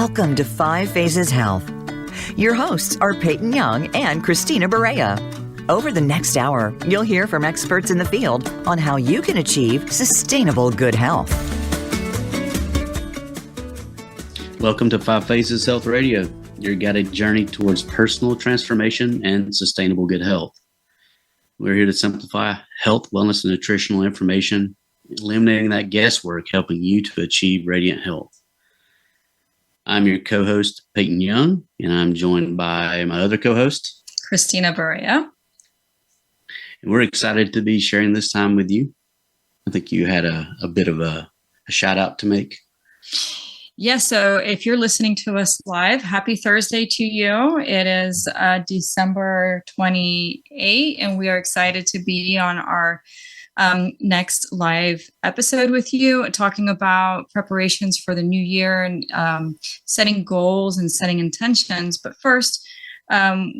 Welcome to Five Phases Health. Your hosts are Peyton Young and Christina Barea. Over the next hour, you'll hear from experts in the field on how you can achieve sustainable good health. Welcome to Five Phases Health Radio, your guided journey towards personal transformation and sustainable good health. We're here to simplify health, wellness, and nutritional information, eliminating that guesswork, helping you to achieve radiant health. I'm your co-host, Peyton Young, and I'm joined by my other co-host, Christina Barea. And we're excited to be sharing this time with you. I think you had a bit of a shout out to make. Yeah, so if you're listening to us live, happy Thursday to you. It is December 28th, and we are excited to be on our next live episode with you, talking about preparations for the new year and setting goals and setting intentions. But first,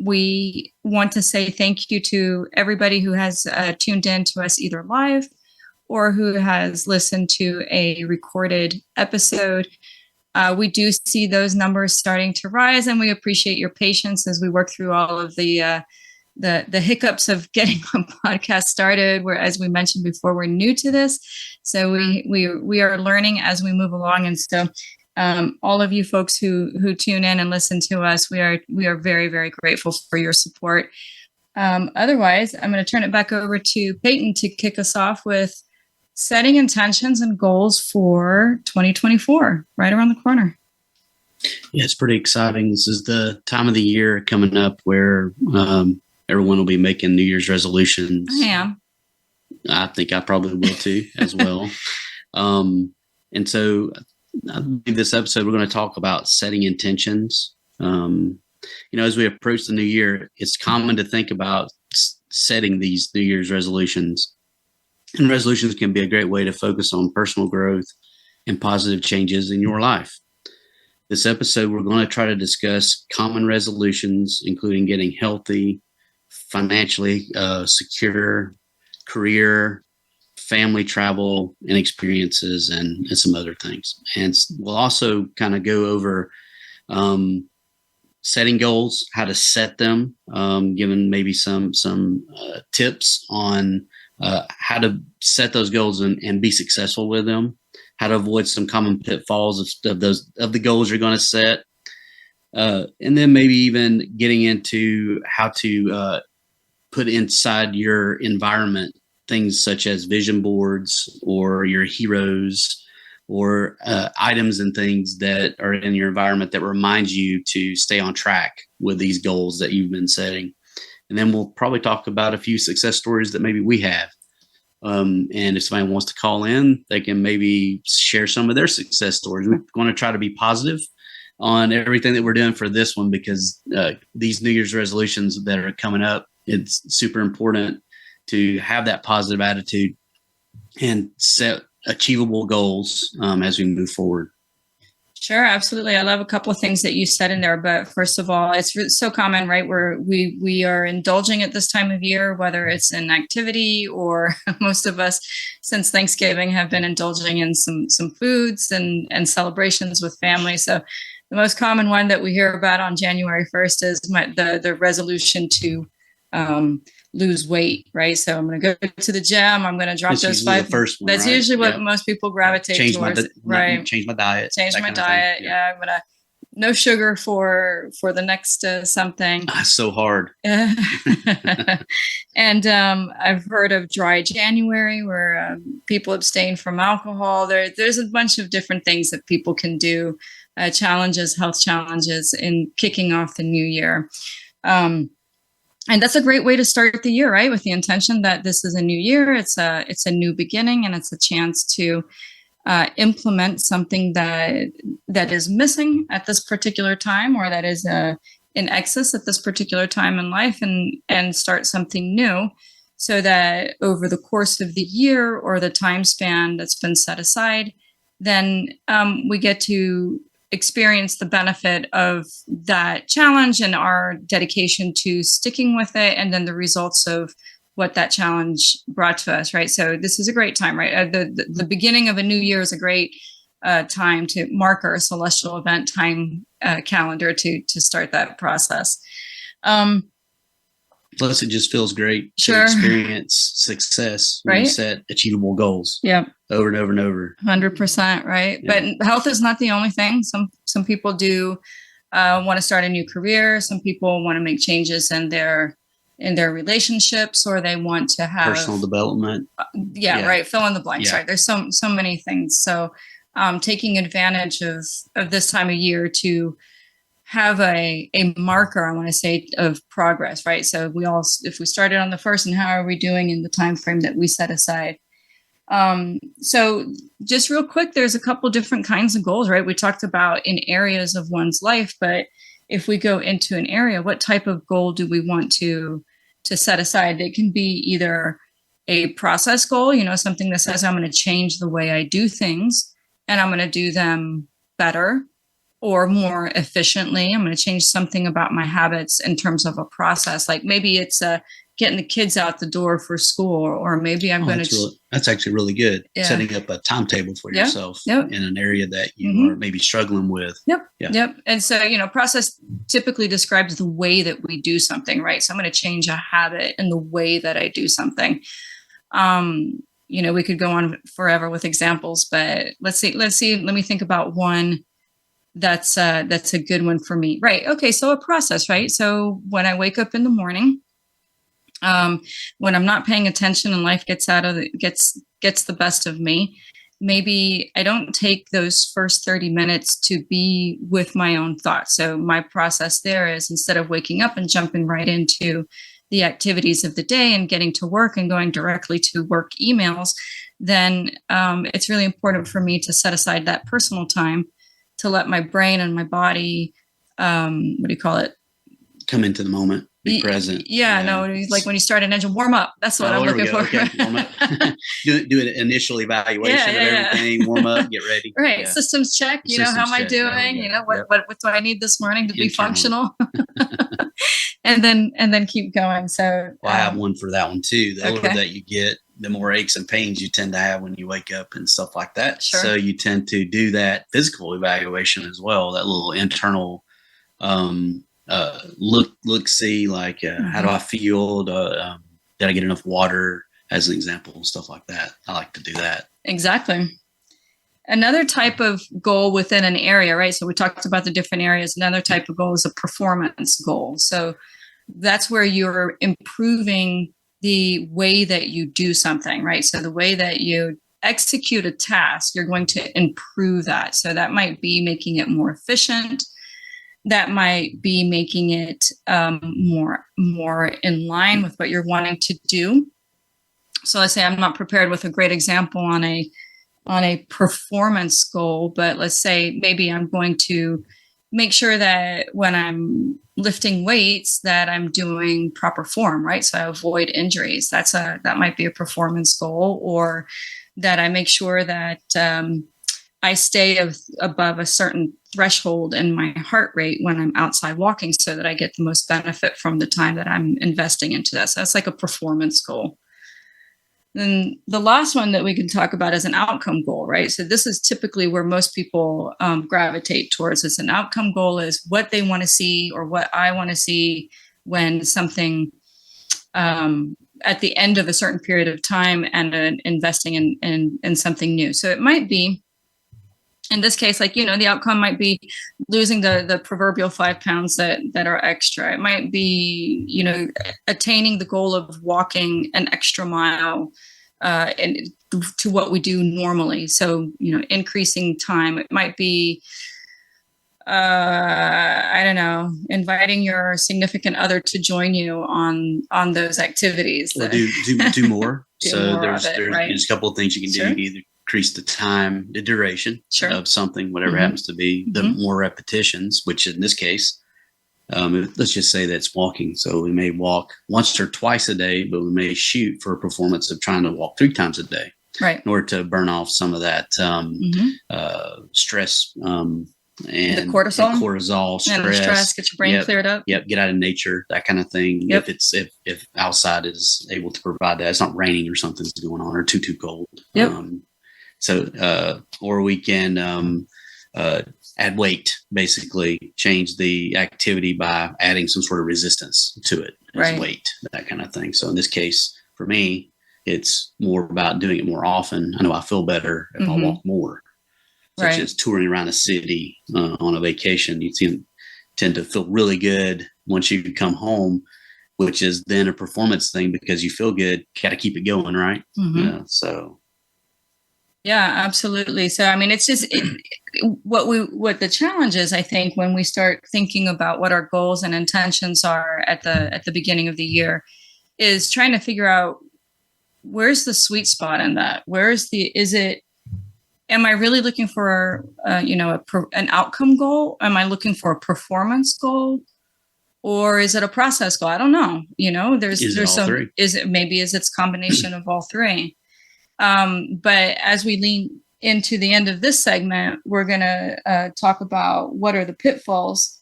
we want to say thank you to everybody who has tuned in to us either live or who has listened to a recorded episode. We do see those numbers starting to rise, and we appreciate your patience as we work through all of the hiccups of getting a podcast started. Where, as we mentioned before, we're new to this, so we are learning as we move along. And so, all of you folks who tune in and listen to us, we are very, very grateful for your support. Otherwise, I'm going to turn it back over to Peyton to kick us off with setting intentions and goals for 2024, right around the corner. Yeah, it's pretty exciting. This is the time of the year coming up where everyone will be making New Year's resolutions. I am. I think I probably will too, as well. And so in this episode, we're going to talk about setting intentions. As we approach the new year, it's common to think about setting these New Year's resolutions. And resolutions can be a great way to focus on personal growth and positive changes in your life. This episode, we're going to try to discuss common resolutions, including getting healthy, financially secure, career, family travel, and experiences, and some other things. And we'll also kind of go over setting goals, how to set them, giving maybe some tips on how to set those goals and be successful with them, how to avoid some common pitfalls of the goals you're going to set, and then maybe even getting into how to put inside your environment things such as vision boards or your heroes or items and things that are in your environment that remind you to stay on track with these goals that you've been setting. And then we'll probably talk about a few success stories that maybe we have. And if somebody wants to call in, they can maybe share some of their success stories. We're going to try to be positive on everything that we're doing for this one, because these New Year's resolutions that are coming up, it's super important to have that positive attitude and set achievable goals as we move forward. Sure, absolutely. I love a couple of things that you said in there. But first of all, it's so common, right? Where we are indulging at this time of year, whether it's an activity or most of us since Thanksgiving have been indulging in some foods and celebrations with family. So the most common one that we hear about on January 1st is the resolution to lose weight, right? So I'm going to go to the gym. I'm going to drop those 5. First one, that's right? Usually what most people gravitate towards. Right. Change my diet. Change my diet. Yeah. I'm going to no sugar for the next something. That's so hard. And I've heard of dry January where people abstain from alcohol. There's a bunch of different things that people can do, health challenges in kicking off the new year. And that's a great way to start the year, right? With the intention that this is a new year, it's a new beginning, and it's a chance to implement something that is missing at this particular time, or that is in excess at this particular time in life, and start something new, so that over the course of the year or the time span that's been set aside, then we get to experience the benefit of that challenge and our dedication to sticking with it, and then the results of what that challenge brought to us, right? So this is a great time, right? The beginning of a new year is a great time to marker, a celestial event time calendar to start that process. Plus, it just feels great Sure. to experience success when you Right. set achievable goals. Yeah. Over and over and over. 100%. Right. Yeah. But health is not the only thing. Some people do want to start a new career. Some people want to make changes in their relationships, or they want to have Personal development. Yeah. Right. Fill in the blanks. Yeah. Right. There's so many things. So taking advantage of this time of year to have a marker, I want to say, of progress, right? So if we started on the 1st, and how are we doing in the time frame that we set aside? So just real quick, there's a couple different kinds of goals, right? We talked about in areas of one's life, but if we go into an area, what type of goal do we want to set aside? It can be either a process goal, something that says I'm going to change the way I do things and I'm going to do them better or more efficiently. I'm going to change something about my habits in terms of a process. Like maybe it's getting the kids out the door for school, or maybe I'm going to. That's actually really good. Yeah. Setting up a timetable for yourself Yep. in an area that you are maybe struggling with. Yep. Yeah. Yep. And so, process typically describes the way that we do something, right? So I'm going to change a habit in the way that I do something. We could go on forever with examples, but let's see. Let me think about one that's a good one for me. Right. Okay. So a process, right? So when I wake up in the morning, when I'm not paying attention and life gets the best of me, maybe I don't take those first 30 minutes to be with my own thoughts. So my process there is, instead of waking up and jumping right into the activities of the day and getting to work and going directly to work emails, then it's really important for me to set aside that personal time to let my brain and my body, come into the moment, be present. Yeah, no, like when you start an engine, warm up. That's what I'm looking for. Okay, warm up. do an initial evaluation of everything, warm up, get ready. Right, Yeah. systems check. How am I doing? What do I need this morning to be functional? and then keep going. So I have one for that one too. The older that you get, the more aches and pains you tend to have when you wake up and stuff like that. Sure. So you tend to do that physical evaluation as well, that little internal see, like how do I feel? Did I get enough water, as an example, stuff like that. I like to do that. Exactly. Another type of goal within an area, right? So we talked about the different areas. Another type of goal is a performance goal. So that's where you're improving the way that you do something, right? So the way that you execute a task, you're going to improve that. So that might be making it more efficient. That might be making it more in line with what you're wanting to do. So let's say I'm not prepared with a great example on a performance goal, but let's say maybe I'm going to make sure that when I'm lifting weights that I'm doing proper form, right? So I avoid injuries. That might be a performance goal, or that I make sure that I stay above a certain threshold in my heart rate when I'm outside walking, so that I get the most benefit from the time that I'm investing into that. So that's like a performance goal. Then the last one that we can talk about is an outcome goal, right? So this is typically where most people gravitate towards. Is an outcome goal is what they want to see, or what I want to see when something at the end of a certain period of time, and investing in something new. So it might be, in this case, like, the outcome might be losing the proverbial 5 pounds that are extra. It might be, attaining the goal of walking an extra mile and to what we do normally. So, increasing time. It might be, I don't know, inviting your significant other to join you on those activities. Or do more. So there's right? a couple of things you can do. Sure. You can either increase the time, the duration of something, whatever happens to be, the more repetitions, which in this case, let's just say that's walking. So we may walk once or twice a day, but we may shoot for a performance of trying to walk 3 times a day, right? In order to burn off some of that stress and the cortisol, stress, get your brain cleared up. Yep, get out of nature, that kind of thing. Yep. If outside is able to provide that, it's not raining or something's going on, or too cold. Yep. or we can add weight, basically change the activity by adding some sort of resistance to it as weight, that kind of thing. So in this case, for me, it's more about doing it more often. I know I feel better if I walk more, such as touring around a city on a vacation. You tend to feel really good once you come home, which is then a performance thing because you feel good. Got to keep it going, right? Yeah, absolutely. So, I mean, it's just what the challenge is, I think, when we start thinking about what our goals and intentions are at the beginning of the year, is trying to figure out where's the sweet spot in that. Am I really looking for, an outcome goal? Am I looking for a performance goal? Or is it a process goal? I don't know. It's a combination of all three. But as we lean into the end of this segment, we're going to talk about what are the pitfalls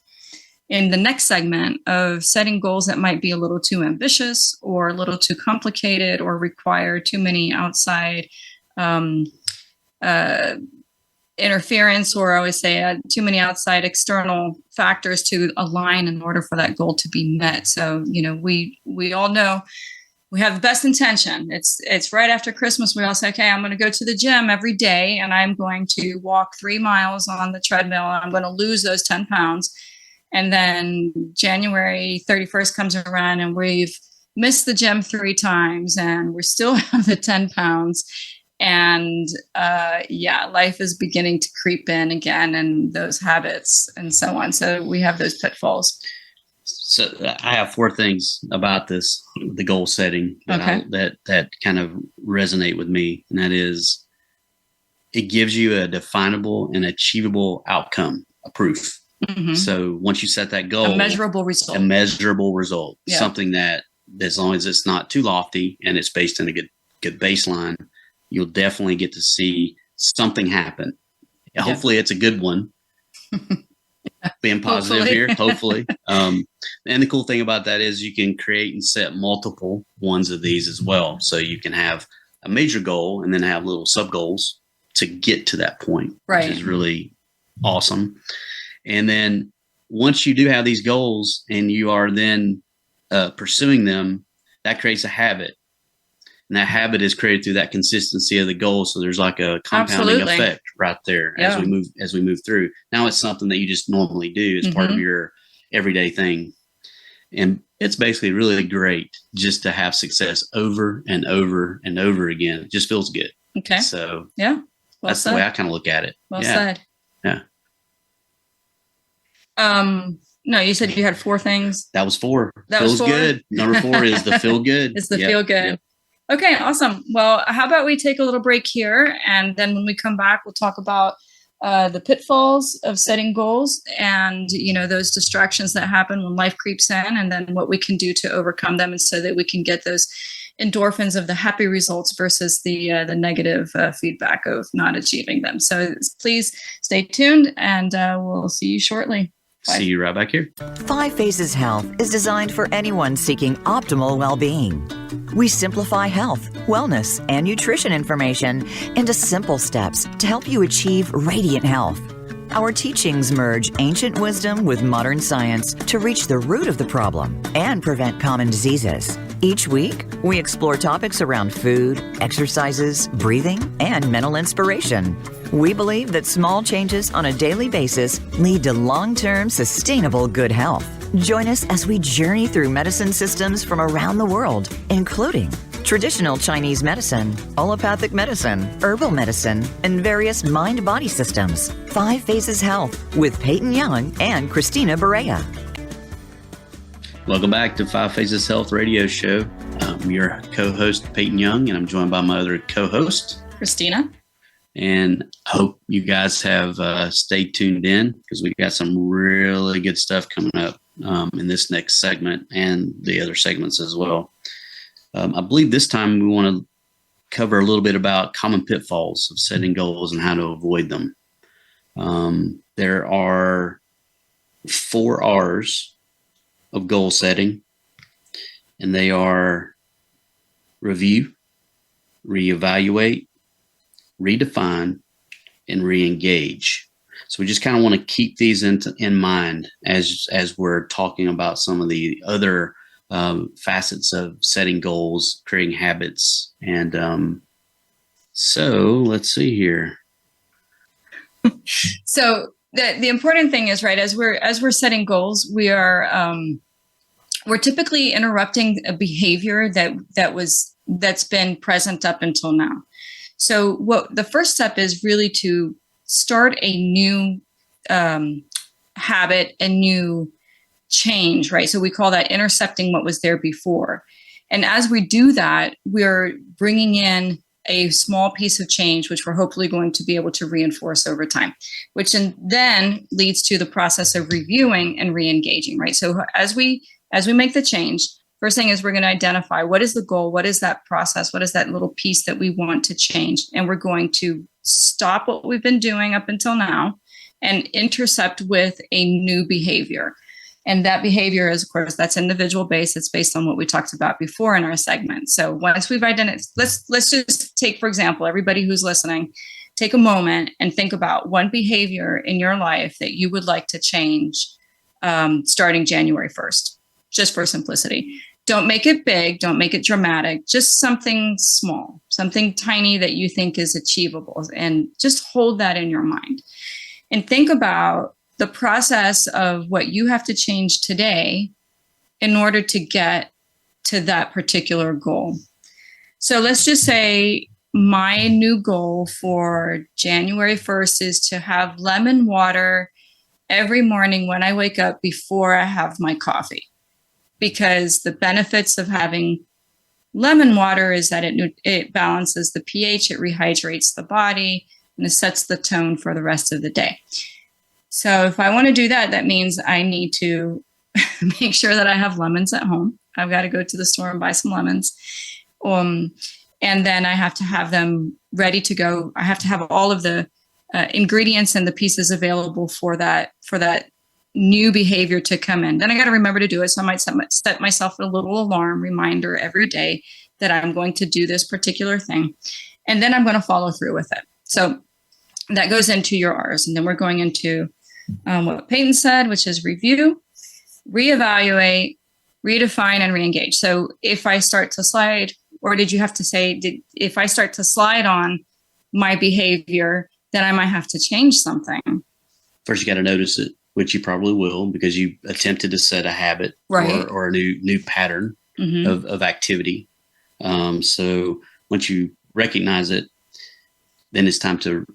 in the next segment of setting goals that might be a little too ambitious or a little too complicated or require too many outside interference, or I always say too many outside external factors to align in order for that goal to be met. So, we all know we have the best intention. It's right after Christmas. We all say, okay, I'm going to go to the gym every day and I'm going to walk 3 miles on the treadmill and I'm going to lose those 10 pounds. And then January 31st comes around and we've missed the gym 3 times and we're still have the 10 pounds. And life is beginning to creep in again, and those habits and so on. So we have those pitfalls. So I have 4 things about this, the goal setting that kind of resonate with me. And that is, it gives you a definable and achievable outcome, a proof. So once you set that goal, a measurable result, something that, as long as it's not too lofty and it's based in a good baseline, you'll definitely get to see something happen. Hopefully it's a good one. Being positive here, hopefully. And the cool thing about that is you can create and set multiple ones of these as well. So you can have a major goal and then have little sub goals to get to that point, which is really awesome. And then once you do have these goals and you are then pursuing them, that creates a habit. And that habit is created through that consistency of the goal. So there's like a compounding effect right there as we move through. Now it's something that you just normally do as part of your everyday thing. And it's basically really great just to have success over and over and over again. It just feels good. Okay. So that's the way I kind of look at it. Well said. Yeah. No, you said you had 4 things. That was 4. Feels good. Number 4 is the feel good. It's the feel good. Yep. Okay, awesome. Well, how about we take a little break here, and then when we come back, we'll talk about the pitfalls of setting goals and, those distractions that happen when life creeps in, and then what we can do to overcome them and so that we can get those endorphins of the happy results versus the negative feedback of not achieving them. So please stay tuned, and we'll see you shortly. Bye. See you right back here. 5 Phases Health is designed for anyone seeking optimal well-being. We simplify health, wellness, and nutrition information into simple steps to help you achieve radiant health. Our teachings merge ancient wisdom with modern science to reach the root of the problem and prevent common diseases. Each week, we explore topics around food, exercises, breathing, and mental inspiration. We believe that small changes on a daily basis lead to long-term, sustainable good health. Join us as we journey through medicine systems from around the world, including traditional Chinese medicine, allopathic medicine, herbal medicine, and various mind-body systems. 5 Phases Health with Peyton Young and Christina Barea. Welcome back to 5 Phases Health Radio Show. I'm your co-host, Peyton Young, and I'm joined by my other co-host, Christina. And I hope you guys have stayed tuned in because we've got some really good stuff coming up in this next segment and the other segments as well. I believe this time we want to cover a little bit about common pitfalls of setting goals and how to avoid them. There are 4 R's of goal setting, and they are review, reevaluate, redefine, and reengage. So we just kind of want to keep these in mind as we're talking about some of the other facets of setting goals, creating habits. And so let's see here. So the important thing is, right, as we're setting goals, we're typically interrupting a behavior that's been present up until now. So what the first step is really to start a new habit, a new change, right? So we call that intercepting what was there before. And as we do that, we're bringing in a small piece of change, which we're hopefully going to be able to reinforce over time, which then leads to the process of reviewing and re-engaging, right? So as we make the change, first thing is we're going to identify what is the goal, what is that process, what is that little piece that we want to change, and we're going to stop what we've been doing up until now and intercept with a new behavior. And that behavior is, of course, that's individual based. It's based on what we talked about before in our segment. So once we've identified, let's just take, for example, everybody who's listening, take a moment and think about one behavior in your life that you would like to change starting January 1st, just for simplicity. Don't make it big. Don't make it dramatic. Just something small, something tiny that you think is achievable, and just hold that in your mind and think about the process of what you have to change today in order to get to that particular goal. So let's just say my new goal for January 1st is to have lemon water every morning when I wake up before I have my coffee, because the benefits of having lemon water is that it balances the pH, it rehydrates the body, and it sets the tone for the rest of the day. So if I want to do that, that means I need to make sure that I have lemons at home. I've got to go to the store and buy some lemons. And then I have to have them ready to go. I have to have all of the ingredients and the pieces available for that new behavior to come in. Then I got to remember to do it. So I might set myself a little alarm reminder every day that I'm going to do this particular thing. And then I'm going to follow through with it. So that goes into your R's. And then we're going into what Peyton said, which is review, reevaluate, redefine, and reengage. So if I start to slide, or did you have to say, if I start to slide on my behavior, then I might have to change something. First, you got to notice it, which you probably will, because you attempted to set a habit, right, or a new pattern of activity. So once you recognize it, then it's time to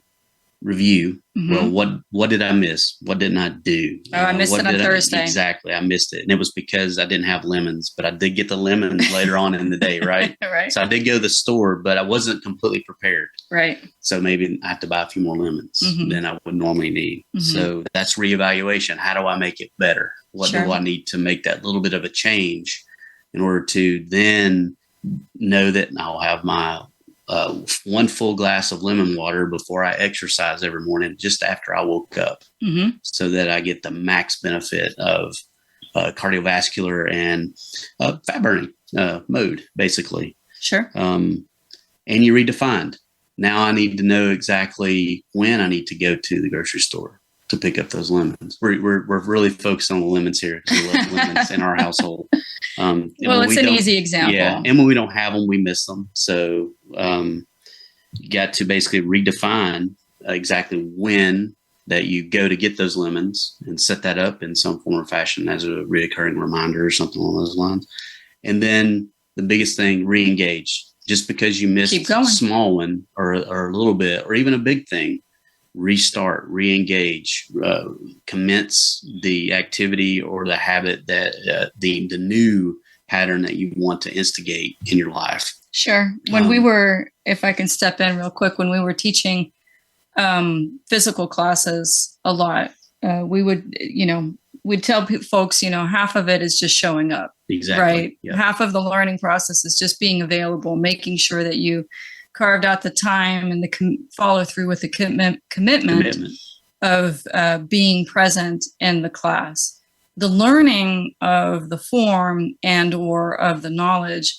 review. Well, what did I miss? What didn't I do? I missed it on Thursday. Exactly. I missed it. And it was because I didn't have lemons, but I did get the lemons later on in the day, right? Right. So I did go to the store, but I wasn't completely prepared. Right. So maybe I have to buy a few more lemons than I would normally need. So that's reevaluation. How do I make it better? What do I need to make that little bit of a change in order to then know that I'll have my one full glass of lemon water before I exercise every morning, just after I woke up, so that I get the max benefit of cardiovascular and fat burning mode, basically. Sure. And you redefined. Now I need to know exactly when I need to go to the grocery store to pick up those lemons. We're really focused on the lemons here, because we love lemons in our household. Well, it's an easy example. Yeah, and when we don't have them, we miss them. So you got to basically redefine exactly when that you go to get those lemons, and set that up in some form or fashion as a reoccurring reminder or something along those lines. And then the biggest thing, re-engage. Just because you missed a small one or a little bit, or even a big thing, restart, re-engage, commence the activity or the habit that the new pattern that you want to instigate in your life. Sure. When we were, if I can step in real quick, when we were teaching physical classes a lot, we would, we'd tell folks, half of it is just showing up. Exactly. Right. Yep. Half of the learning process is just being available, making sure that you carved out the time and the follow through with the commitment of being present in the class. The learning of the form and or of the knowledge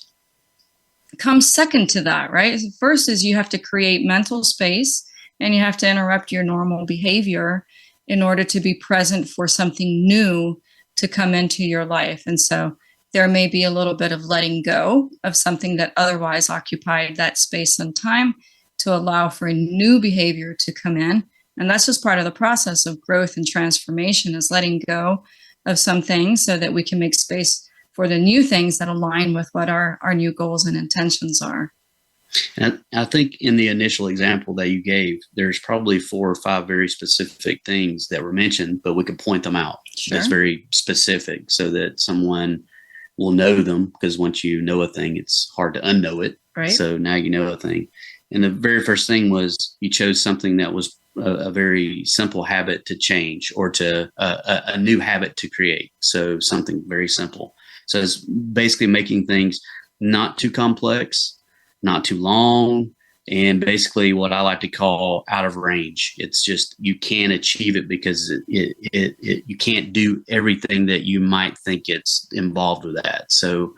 comes second to that, right? First is you have to create mental space, and you have to interrupt your normal behavior in order to be present for something new to come into your life. And so there may be a little bit of letting go of something that otherwise occupied that space and time to allow for a new behavior to come in. And that's just part of the process of growth and transformation, is letting go of some things so that we can make space for the new things that align with what our new goals and intentions are. And I think in the initial example that you gave, there's probably 4 or 5 very specific things that were mentioned, but we could point them out. Sure. That's very specific so that someone will know them, because once you know a thing, it's hard to unknow it. Right. So now you know a thing. And the very first thing was you chose something that was a very simple habit to change, or to a new habit to create. So something very simple. So it's basically making things not too complex, not too long, and basically what I like to call out of range. It's just, you can achieve it because you can't do everything that you might think it's involved with that. So,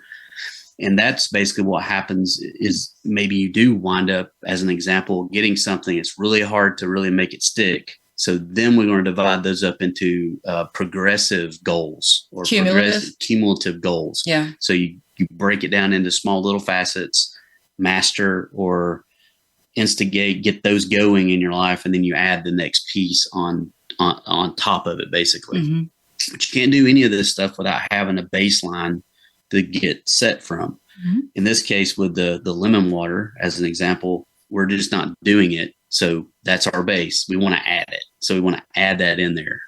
and that's basically what happens is maybe you do wind up, as an example, getting something it's really hard to really make it stick. So then we're going to divide those up into progressive goals, or cumulative goals. Yeah. So you break it down into small little facets, master or instigate, get those going in your life, and then you add the next piece on top of it, basically. Mm-hmm. But you can't do any of this stuff without having a baseline to get set from. Mm-hmm. In this case, with the lemon water, as an example, we're just not doing it. So that's our base. We want to add it. So we want to add that in there.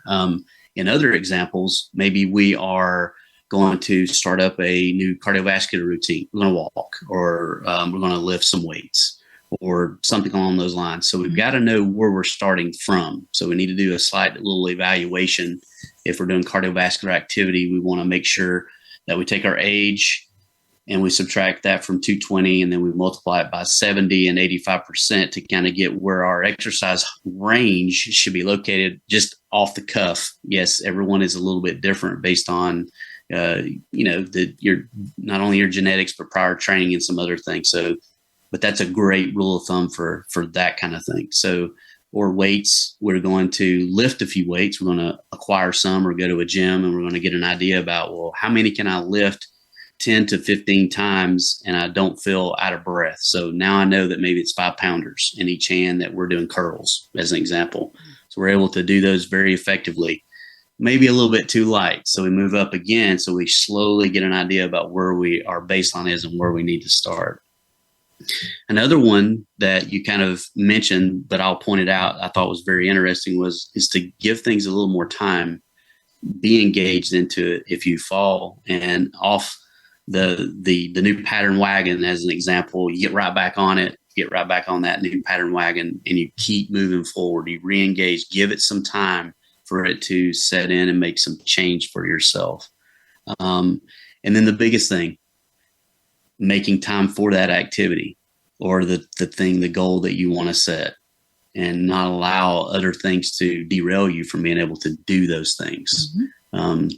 In other examples, maybe we are going to start up a new cardiovascular routine. We're going to walk, or we're going to lift some weights, or something along those lines. So we've got to know where we're starting from. So we need to do a slight little evaluation. If we're doing cardiovascular activity, we want to make sure that we take our age and we subtract that from 220, and then we multiply it by 70 and 85% to kind of get where our exercise range should be located, just off the cuff. Yes, everyone is a little bit different based on, your not only your genetics, but prior training and some other things. So, but that's a great rule of thumb for that kind of thing. So, or weights, we're going to lift a few weights. We're going to acquire some, or go to a gym, and we're going to get an idea about, well, how many can I lift 10 to 15 times and I don't feel out of breath? So now I know that maybe it's 5-pounders in each hand that we're doing curls, as an example. So we're able to do those very effectively. Maybe a little bit too light. So we move up again. So we slowly get an idea about where our baseline is and where we need to start. Another one that you kind of mentioned, but I'll point it out, I thought was very interesting, is to give things a little more time. Be engaged into it. If you fall and off the new pattern wagon, as an example, you get right back on it, get right back on that new pattern wagon, and you keep moving forward. You re-engage, give it some time for it to set in and make some change for yourself. And then the biggest thing, making time for that activity, or the goal that you want to set, and not allow other things to derail you from being able to do those things. Mm-hmm.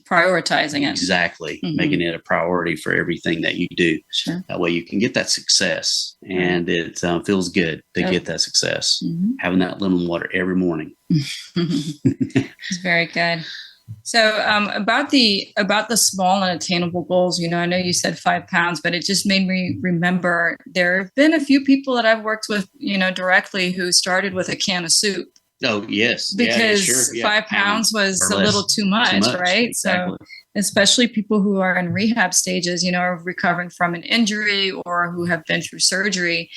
Prioritizing it. Exactly. Mm-hmm. Making it a priority for everything that you do. Sure. That way you can get that success, and it feels good to get that success. Mm-hmm. Having that lemon water every morning. It's very good. So about the small and attainable goals, I know you said 5 pounds, but it just made me remember there have been a few people that I've worked with, directly, who started with a can of soup. Oh, yes. Because sure. 5 pounds was a little too much, right? Exactly. So especially people who are in rehab stages, recovering from an injury or who have been through surgery.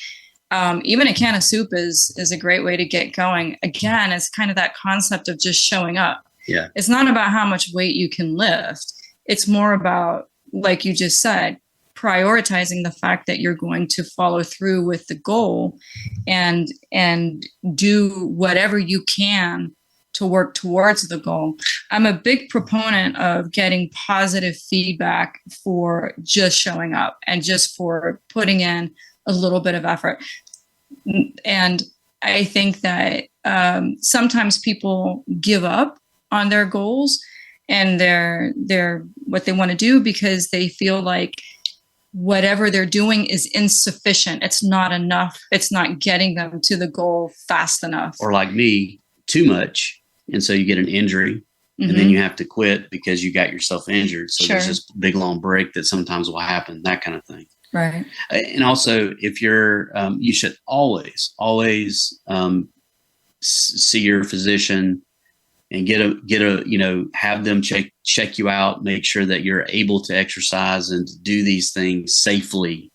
Even a can of soup is a great way to get going. Again, it's kind of that concept of just showing up. Yeah. It's not about how much weight you can lift. It's more about, like you just said, prioritizing the fact that you're going to follow through with the goal and do whatever you can to work towards the goal. I'm a big proponent of getting positive feedback for just showing up and just for putting in a little bit of effort. And I think that sometimes people give up on their goals and their what they want to do because they feel like whatever they're doing is insufficient. It's not enough. It's not getting them to the goal fast enough. Or like me, too much. And so you get an injury and then you have to quit because you got yourself injured. So there's this big long break that sometimes will happen, that kind of thing. Right. And also if you're, you should always see your physician and get a, have them check you out, make sure that you're able to exercise and to do these things safely.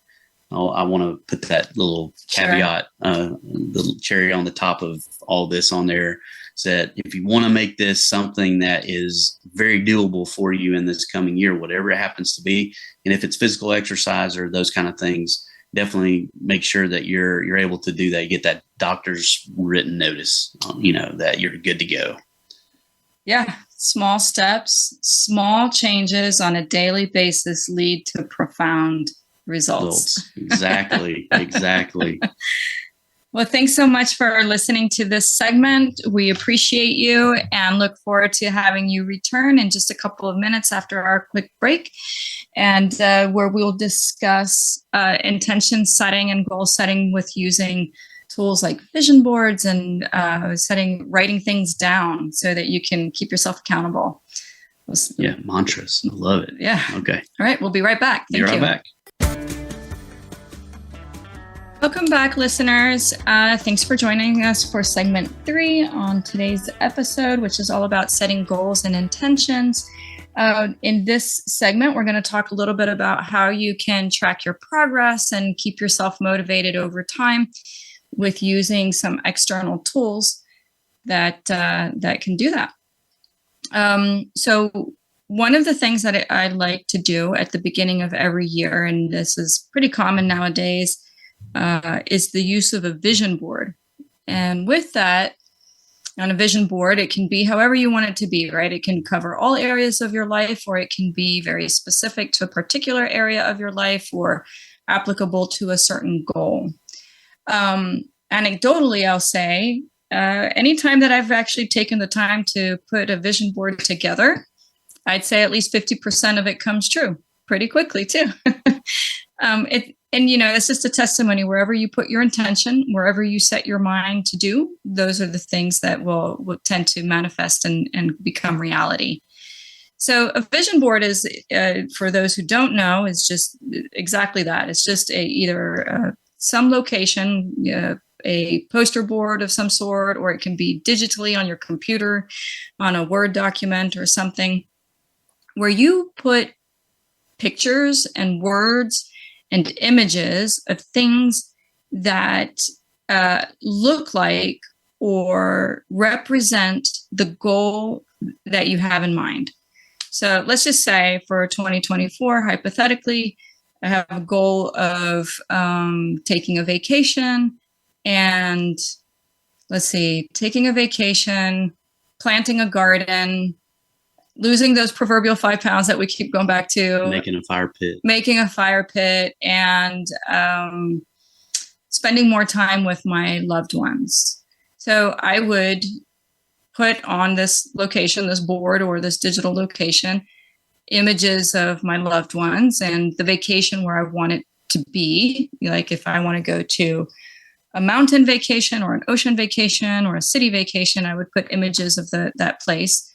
Oh, I want to put that little caveat, the cherry on the top of all this on there, is that if you want to make this something that is very doable for you in this coming year, whatever it happens to be, and if it's physical exercise or those kind of things, definitely make sure that you're able to do that. You get that doctor's written notice, that you're good to go. Yeah. Small steps, small changes on a daily basis lead to profound results. Exactly. Well, thanks so much for listening to this segment. We appreciate you and look forward to having you return in just a couple of minutes after our quick break, and where we'll discuss intention setting and goal setting with using tools like vision boards and writing things down so that you can keep yourself accountable. Yeah, mantras. I love it. Yeah. Okay. All right. We'll be right back. Thank you. Be right back. Welcome back, listeners. Thanks for joining us for segment 3 on today's episode, which is all about setting goals and intentions. In this segment, we're going to talk a little bit about how you can track your progress and keep yourself motivated over time with using some external tools that can do that. So one of the things that I like to do at the beginning of every year, and this is pretty common nowadays, is the use of a vision board. And with that, on a vision board, it can be however you want it to be, right? It can cover all areas of your life, or it can be very specific to a particular area of your life or applicable to a certain goal. Anecdotally, I'll say, anytime that I've actually taken the time to put a vision board together, I'd say at least 50% of it comes true pretty quickly too. It's just a testimony. Wherever you put your intention, wherever you set your mind to do, those are the things that will tend to manifest and become reality. So a vision board is, for those who don't know, is just exactly that. It's just either some location, a poster board of some sort, or it can be digitally on your computer on a Word document or something, where you put pictures and words and images of things that look like or represent the goal that you have in mind. So let's just say for 2024, hypothetically, I have a goal of taking a vacation, and taking a vacation, planting a garden, losing those proverbial 5 pounds that we keep going back to, making a fire pit, and spending more time with my loved ones. So I would put on this location, this board or this digital location, images of my loved ones and the vacation where I want it to be. Like if I want to go to a mountain vacation or an ocean vacation or a city vacation, I would put images of that place.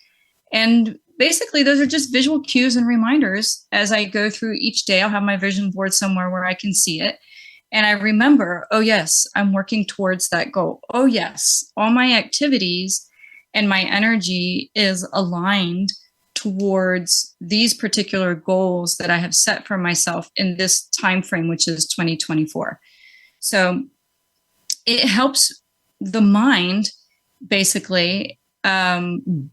And basically, those are just visual cues and reminders. As I go through each day, I'll have my vision board somewhere where I can see it. And I remember, oh, yes, I'm working towards that goal. Oh, yes, all my activities and my energy is aligned towards these particular goals that I have set for myself in this time frame, which is 2024. So it helps the mind basically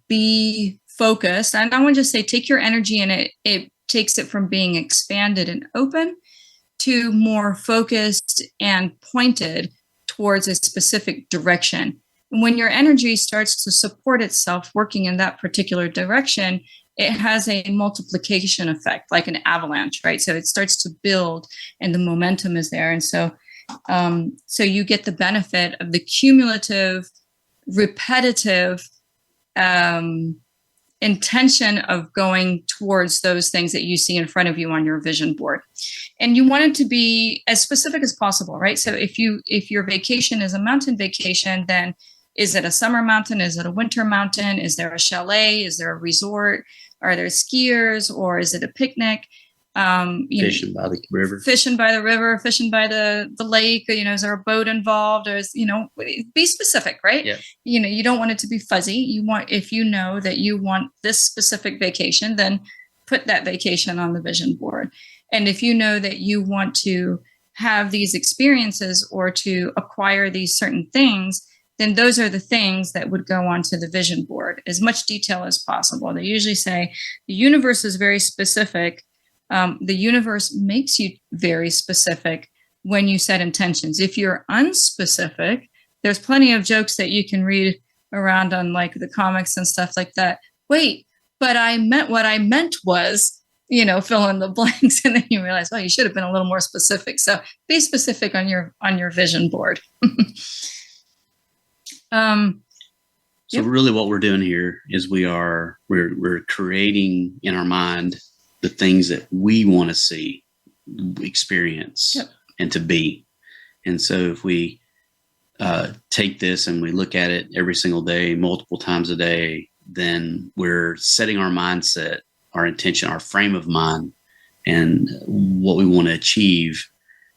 be focused. And I want to just say, take your energy, and it takes it from being expanded and open to more focused and pointed towards a specific direction. And when your energy starts to support itself working in that particular direction, it has a multiplication effect, like an avalanche, right? So it starts to build and the momentum is there. And so you get the benefit of the cumulative, repetitive intention of going towards those things that you see in front of you on your vision board. And you want it to be as specific as possible, right? So if your vacation is a mountain vacation, then is it a summer mountain? Is it a winter mountain? Is there a chalet? Is there a resort? Are there skiers, or is it a picnic? Fishing by the river, fishing by the lake. Is there a boat involved? Or be specific, right? Yeah. You don't want it to be fuzzy. If you know that you want this specific vacation, then put that vacation on the vision board. And if you know that you want to have these experiences or to acquire these certain things, then those are the things that would go onto the vision board, as much detail as possible. They usually say the universe is very specific. The universe makes you very specific when you set intentions. If you're unspecific, there's plenty of jokes that you can read around on like the comics and stuff like that. Wait, but what I meant was, fill in the blanks. And then you realize, you should have been a little more specific. So be specific on your vision board. So really what we're doing here is we're creating in our mind the things that we want to see, experience, and to be. And so if we take this and we look at it every single day, multiple times a day, then we're setting our mindset, our intention, our frame of mind, and what we want to achieve.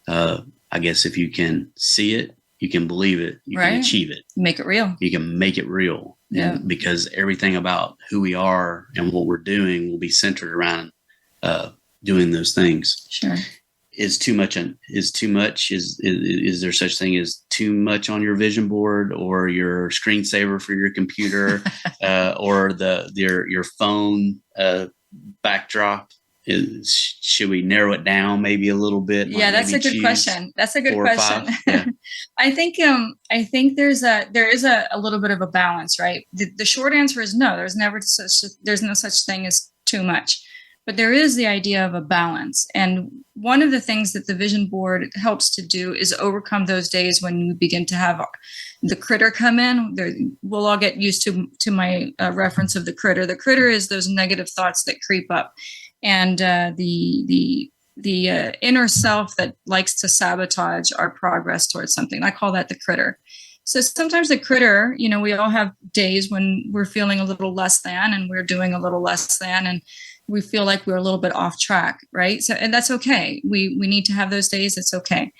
I guess if you can see it, you can believe it, you can achieve it. Make it real. You can make it real. Yeah. And because everything about who we are and what we're doing will be centered around doing those things. Sure. Is there such thing as too much on your vision board or your screensaver for your computer or your phone backdrop? Should we narrow it down maybe a little bit? Yeah, that's a good question. That's a good question. Yeah. I think there is a little bit of a balance, right? The short answer is no. There's no such thing as too much. But there is the idea of a balance. And one of the things that the vision board helps to do is overcome those days when we begin to have the critter come in. We'll all get used to my reference of the critter. The critter is those negative thoughts that creep up. And the inner self that likes to sabotage our progress towards something. I call that the critter. So sometimes the critter, we all have days when we're feeling a little less than and we're doing a little less than and we feel like we're a little bit off track, right? So, and that's okay. We need to have those days. It's okay.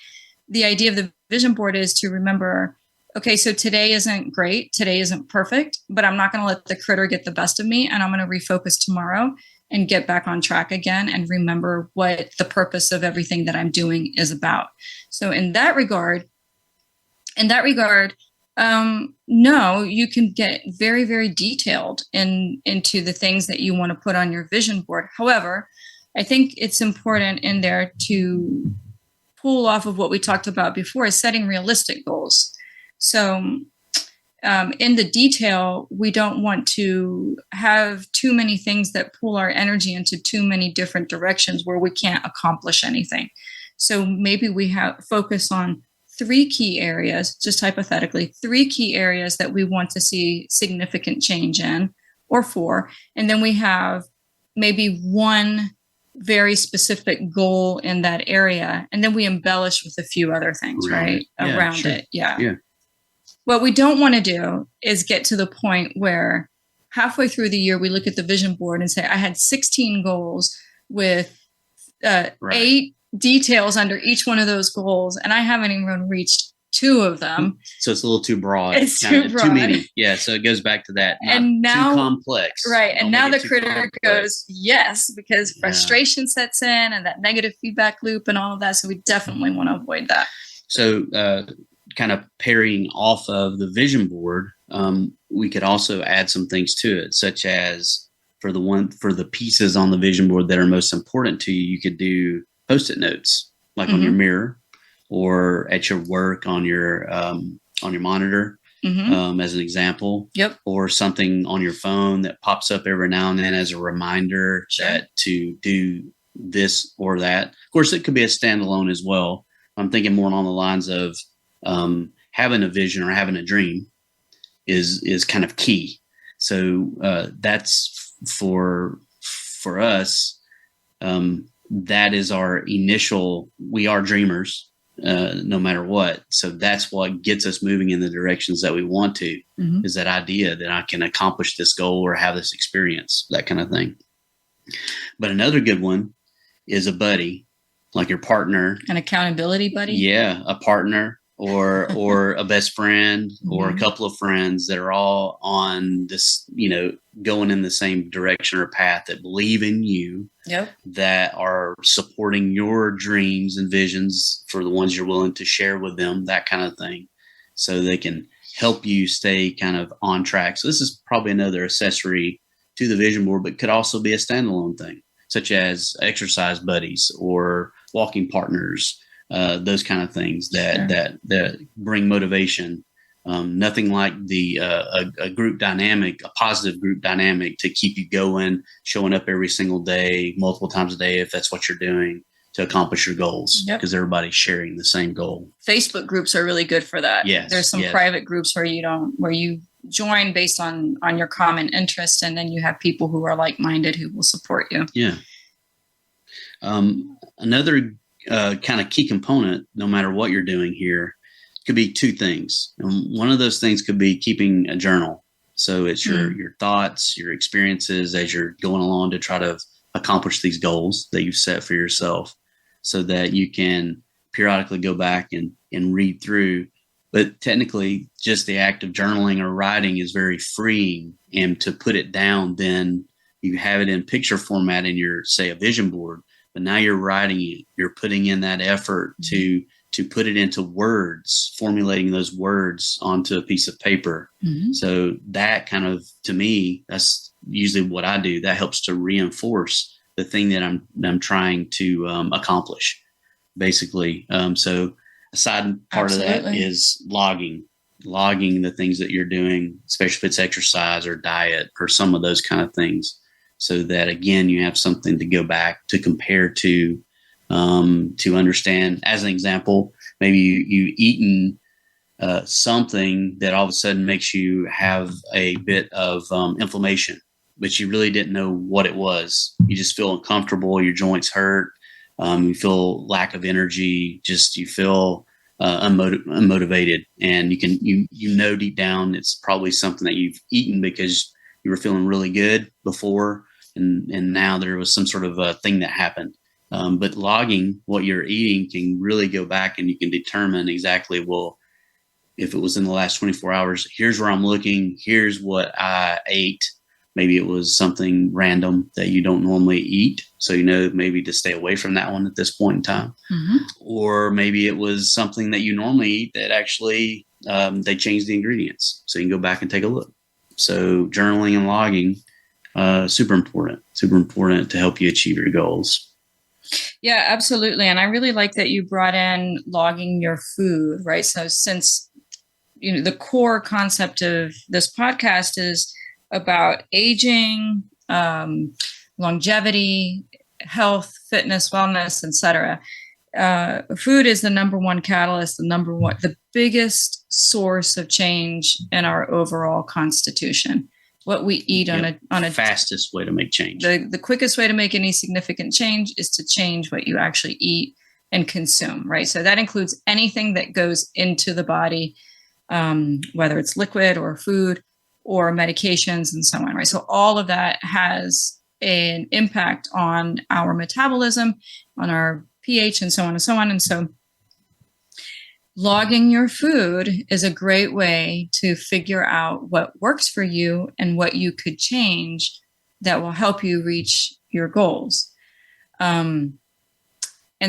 The idea of the vision board is to remember, okay, so today isn't great. Today isn't perfect, but I'm not going to let the critter get the best of me. And I'm going to refocus tomorrow and get back on track again and remember what the purpose of everything that I'm doing is about. So in that regard, no, you can get very, very detailed into the things that you want to put on your vision board. However, I think it's important in there to pull off of what we talked about before, is setting realistic goals. So in the detail, we don't want to have too many things that pull our energy into too many different directions where we can't accomplish anything. So maybe we focus on 3 key areas, just hypothetically, 3 key areas that we want to see significant change in, or 4. And then we have maybe 1 very specific goal in that area. And then we embellish with a few other things, right? Around it. Yeah. What we don't want to do is get to the point where halfway through the year, we look at the vision board and say, I had 16 goals with 8 details under each one of those goals, and I haven't even reached 2 of them. So it's a little too broad. It's too broad. Too many. Yeah. So it goes back to that. And now, too complex. Right. And now the critter complex. goes, yes, because frustration sets in and that negative feedback loop and all of that. So we definitely want to avoid that. So kind of pairing off of the vision board, we could also add some things to it, such as for the pieces on the vision board that are most important to you, you could do Post-it notes, like on your mirror or at your work on your monitor, as an example. Yep. Or something on your phone that pops up every now and then as a reminder that to do this or that. Of course, it could be a standalone as well. I'm thinking more along the lines of having a vision or having a dream is kind of key. So that's for us, that is our initial, we are dreamers, no matter what. So that's what gets us moving in the directions that we want to, is that idea that I can accomplish this goal or have this experience, that kind of thing. But another good one is a buddy, like your partner. An accountability buddy? Yeah, a partner or a best friend or a couple of friends that are all on this, going in the same direction or path, that believe in you, that are supporting your dreams and visions for the ones you're willing to share with them, that kind of thing, so they can help you stay kind of on track. So this is probably another accessory to the vision board, but could also be a standalone thing, such as exercise buddies or walking partners, those kind of things that bring motivation. Nothing like a group dynamic, a positive group dynamic to keep you going, showing up every single day, multiple times a day, if that's what you're doing to accomplish your goals, because everybody's sharing the same goal. Facebook groups are really good for that. Yes, there's some private groups where you join based on your common interest, and then you have people who are like-minded who will support you. Yeah. Another kind of key component, no matter what you're doing here, could be two things. And one of those things could be keeping a journal. So it's your thoughts, your experiences as you're going along to try to accomplish these goals that you've set for yourself, so that you can periodically go back and read through. But technically, just the act of journaling or writing is very freeing. And to put it down, then you have it in picture format in your, say, a vision board. But now you're writing it. You're putting in that effort to put it into words, formulating those words onto a piece of paper. So that kind of, to me, that's usually what I do. That helps to reinforce the thing that I'm trying to accomplish, basically. So a side part of that is logging the things that you're doing, especially if it's exercise or diet or some of those kind of things, so that, again, you have something to go back to compare to understand. As an example, maybe you've eaten something that all of a sudden makes you have a bit of inflammation, but you really didn't know what it was. You just feel uncomfortable. Your joints hurt. You feel lack of energy. Just you feel unmotivated, and you know deep down it's probably something that you've eaten because you were feeling really good before, and now there was some sort of a thing that happened. But logging what you're eating can really go back, and you can determine exactly, well, if it was in the last 24 hours, here's where I'm looking. Here's what I ate. Maybe it was something random that you don't normally eat, so maybe to stay away from that one at this point in time. Or maybe it was something that you normally eat that actually they changed the ingredients, so you can go back and take a look. So journaling and logging, super important to help you achieve your goals. Yeah, absolutely. And I really like that you brought in logging your food, right? So since the core concept of this podcast is about aging, longevity, health, fitness, wellness, etc. Food is the number one catalyst, the biggest source of change in our overall constitution. What we eat on a fastest way to make change. The quickest way to make any significant change is to change what you actually eat and consume, right? So that includes anything that goes into the body, whether it's liquid or food or medications and so on, right? So all of that has an impact on our metabolism, on our pH, and so on and so on. And so logging your food is a great way to figure out what works for you and what you could change that will help you reach your goals. And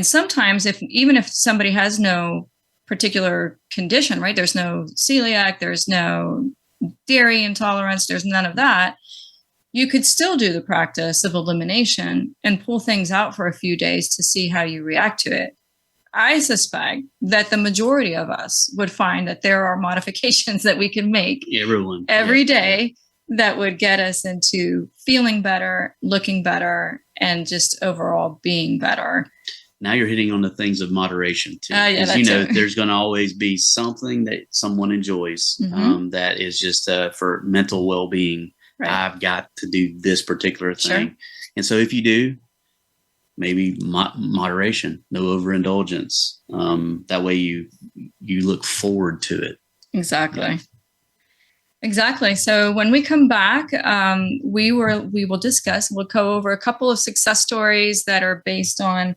sometimes even if somebody has no particular condition, right? There's no celiac, there's no dairy intolerance, there's none of that. You could still do the practice of elimination and pull things out for a few days to see how you react to it. I suspect that the majority of us would find that there are modifications that we can make every day that would get us into feeling better, looking better, and just overall being better. Now you're hitting on the things of moderation too. There's going to always be something that someone enjoys that is just for mental well-being. I've got to do this particular thing. Sure. And so if you do, maybe moderation, no overindulgence. That way you look forward to it. Exactly. Yeah. Exactly. So when we come back, we'll go over a couple of success stories that are based on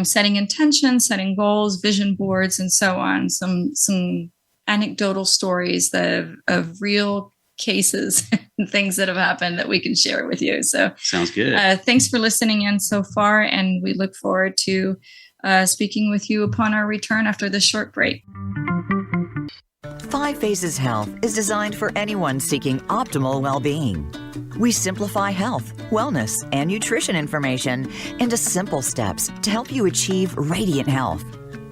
setting intentions, setting goals, vision boards, and so on. Some anecdotal stories of real cases and things that have happened that we can share with you. So sounds good. Thanks for listening in so far, and we look forward to speaking with you upon our return after this short break. 5 Phases Health is designed for anyone seeking optimal well-being. We simplify health, wellness, and nutrition information into simple steps to help you achieve radiant health.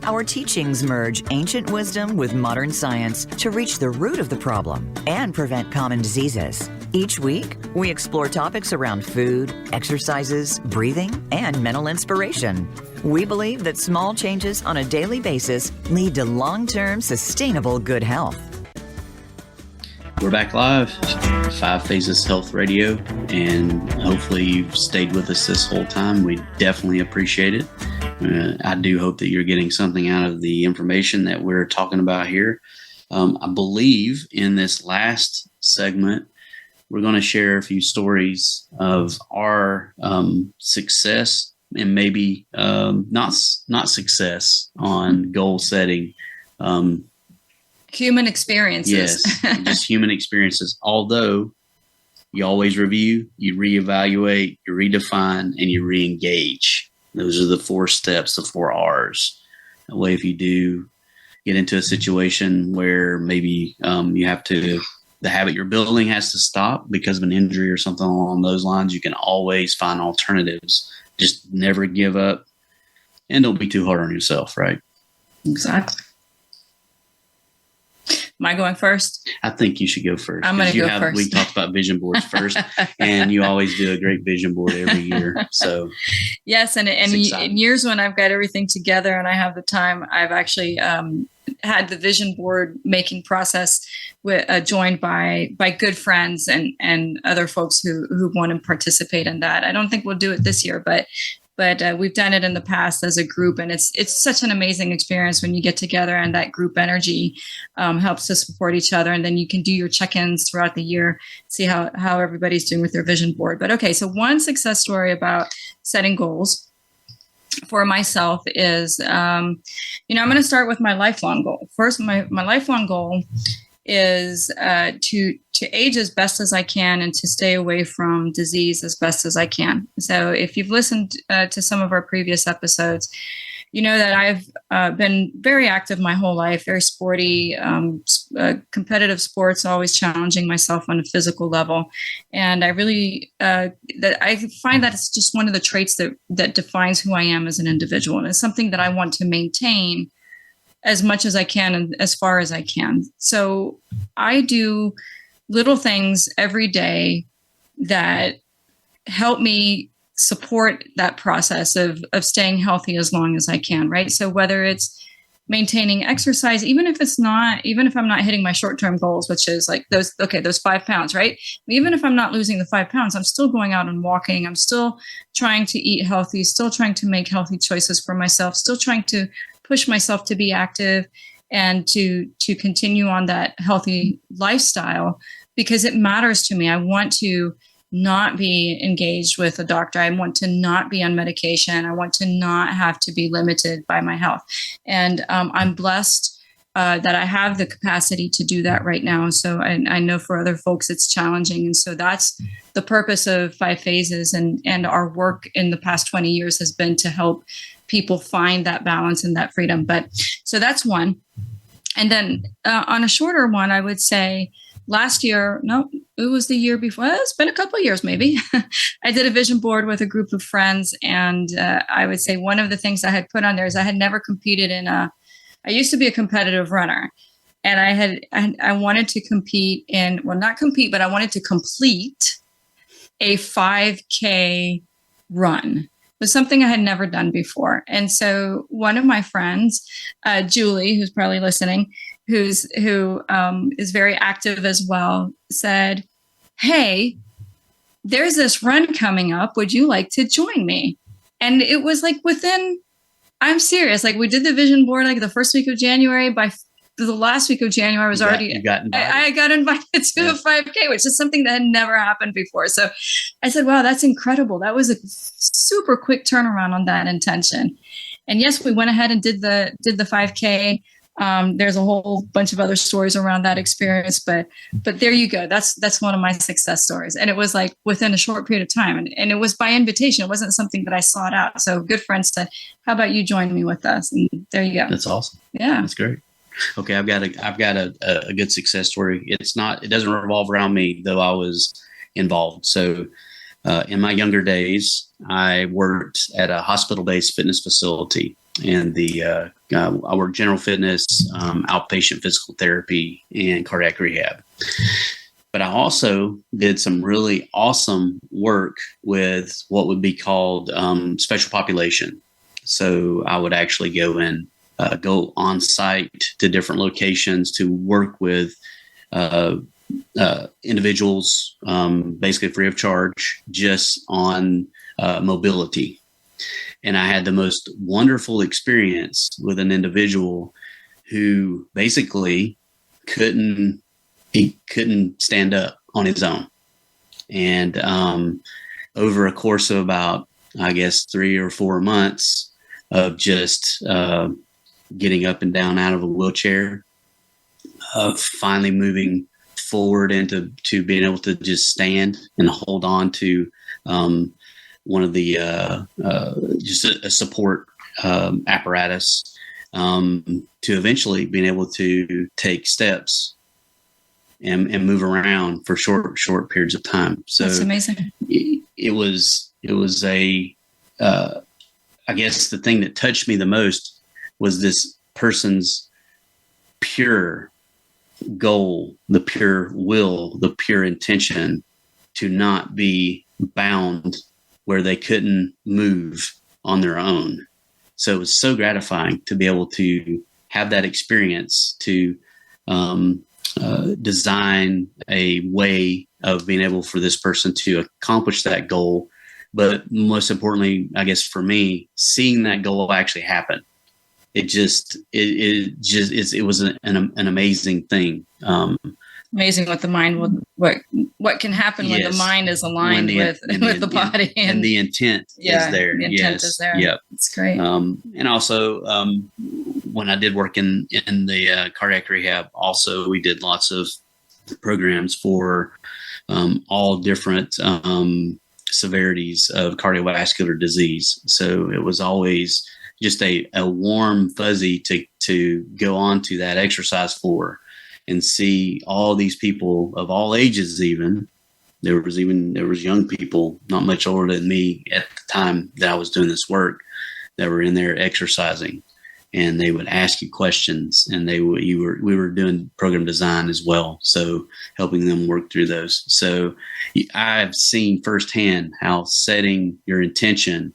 Our teachings merge ancient wisdom with modern science to reach the root of the problem and prevent common diseases. Each week, we explore topics around food, exercises, breathing, and mental inspiration. We believe that small changes on a daily basis lead to long-term sustainable good health. We're back live, 5 Phases Health Radio, and hopefully you've stayed with us this whole time. We definitely appreciate it. I do hope that you're getting something out of the information that we're talking about here. I believe in this last segment, we're going to share a few stories of our success and maybe not success on goal setting. Human experiences. Yes, just human experiences. Although you always review, you reevaluate, you redefine, and you reengage. Those are the 4 steps, the 4 R's. That way, if you do get into a situation where maybe you have to, the habit you're building has to stop because of an injury or something along those lines, you can always find alternatives. Just never give up, and don't be too hard on yourself, right? Exactly. Am I going first? I think you should go first. I'm going to go first. We talked about vision boards first, and you always do a great vision board every year. So yes, and in years when I've got everything together and I have the time, I've actually had the vision board making process joined by good friends and other folks who want to participate in that. I don't think we'll do it this year, but we've done it in the past as a group, and it's such an amazing experience when you get together and that group energy helps to support each other, and then you can do your check-ins throughout the year, see how everybody's doing with their vision board. But okay, so one success story about setting goals for myself is, I'm going to start with my lifelong goal. First, my lifelong goal is to age as best as I can and to stay away from disease as best as I can. So if you've listened to some of our previous episodes, you know that I've been very active my whole life, very sporty, competitive sports, always challenging myself on a physical level. And I really, that I find that it's just one of the traits that defines who I am as an individual. And it's something that I want to maintain as much as I can and as far as I can. So I do little things every day that help me support that process of staying healthy as long as I can, right? So whether it's maintaining exercise, even if I'm not hitting my short-term goals, which is like those 5 pounds, right? Even if I'm not losing the 5 pounds, I'm still going out and walking. I'm still trying to eat healthy, still trying to make healthy choices for myself, still trying to push myself to be active and to continue on that healthy lifestyle because it matters to me. I want to not be engaged with a doctor. I want to not be on medication. I want to not have to be limited by my health. And I'm blessed that I have the capacity to do that right now. So I know for other folks it's challenging. And so that's the purpose of 5 Phases. And our work in the past 20 years has been to help people find that balance and that freedom. But so that's one. And then on a shorter one, I would say it was the year before. Well, it's been a couple of years, maybe. I did a vision board with a group of friends. And I would say one of the things I had put on there is I had never competed I used to be a competitive runner. And I wanted to compete but I wanted to complete a 5K run. It was something I had never done before. And so one of my friends, Julie, who's probably listening, who is very active as well, said, hey, there's this run coming up. Would you like to join me? And it was like I'm serious. Like we did the vision board like the first week of January. By the last week of January, I got invited to a 5K, which is something that had never happened before. So I said, wow, that's incredible. That was a super quick turnaround on that intention. And yes, we went ahead and did the 5K. There's a whole bunch of other stories around that experience, but there you go. That's one of my success stories. And it was like within a short period of time, and it was by invitation. It wasn't something that I sought out. So a good friend said, how about you join me with us? And there you go. That's awesome. Yeah. That's great. Okay. I've got a good success story. It doesn't revolve around me, though I was involved. So, in my younger days, I worked at a hospital-based fitness facility, and I worked general fitness, outpatient physical therapy, and cardiac rehab. But I also did some really awesome work with what would be called special population. So I would actually go on site to different locations to work with individuals, basically free of charge, just on mobility. And I had the most wonderful experience with an individual who basically couldn't stand up on his own. And over a course of about, I guess, 3 or 4 months of just getting up and down out of a wheelchair, finally moving forward into being able to just stand and hold on to one of the just a support apparatus, to eventually being able to take steps and move around for short periods of time. So that's amazing. It was I guess the thing that touched me the most was this person's pure goal, the pure will, the pure intention to not be bound where they couldn't move on their own. So it was so gratifying to be able to have that experience, to design a way of being able for this person to accomplish that goal. But most importantly, I guess for me, seeing that goal actually happen. It was an amazing thing. Amazing what the mind what can happen when the mind is aligned with the body and the intent is there. The intent is there. Yep. It's great. And also, when I did work in the cardiac rehab, also we did lots of programs for all different severities of cardiovascular disease. So it was always just a warm fuzzy to go on to that exercise floor and see all these people of all ages. Even there was young people not much older than me at the time that I was doing this work that were in there exercising, and they would ask you questions, and we were doing program design as well, so helping them work through those. So I've seen firsthand how setting your intention,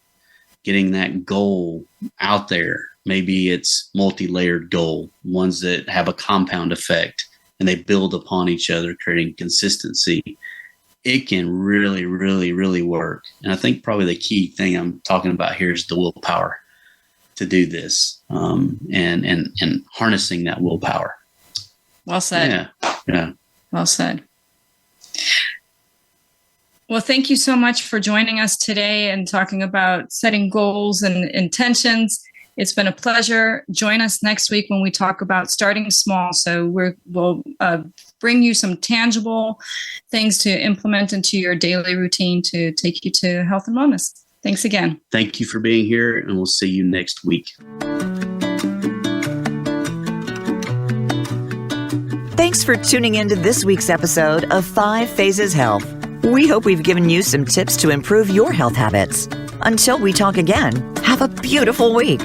getting that goal out there, maybe it's multi-layered goal, ones that have a compound effect and they build upon each other, creating consistency. It can really, really, really work. And I think probably the key thing I'm talking about here is the willpower to do this, and harnessing that willpower. Well said. Yeah. Well said. Well, thank you so much for joining us today and talking about setting goals and intentions. It's been a pleasure. Join us next week when we talk about starting small. So we'll bring you some tangible things to implement into your daily routine to take you to health and wellness. Thanks again. Thank you for being here, and we'll see you next week. Thanks for tuning into this week's episode of 5 Phases Health. We hope we've given you some tips to improve your health habits. Until we talk again, have a beautiful week.